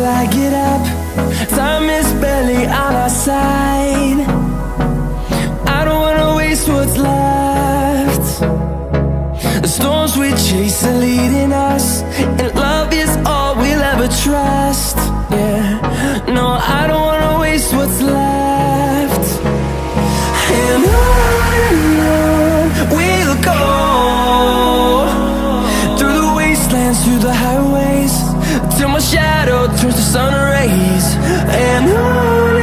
I get up. Time is barely on our side. I don't wanna waste what's left. The storms we chase are leading us, and love is all we'll ever trust. Yeah, no, I don't wanna waste what's left. And on we'll go, through the wastelands, through the highways, till my shadow turns to sun rays. And on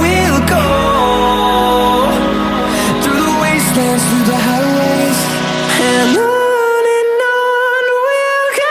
we'll go, through the wastelands, through the highways, and on we'll go.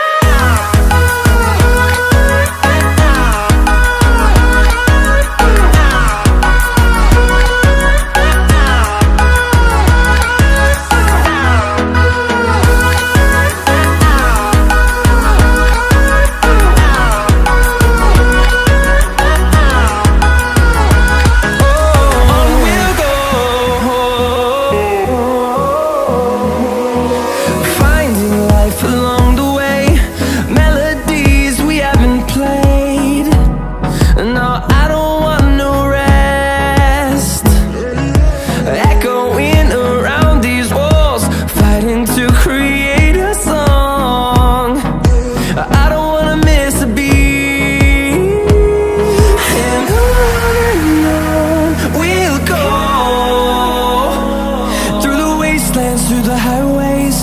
Through the highways,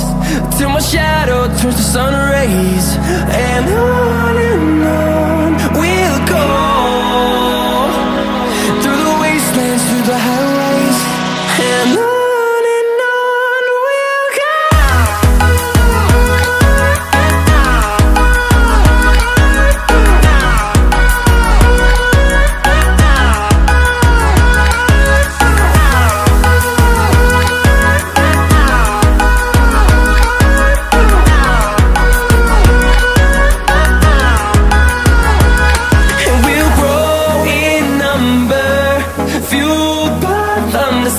till my shadow turns to sun rays. And on we'll go, through the wastelands, through the highways, and on we'll go.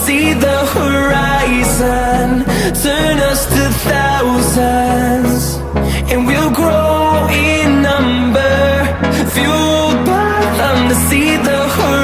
See the horizon, turn us to thousands, and we'll grow in number, fueled by them to see the horizon.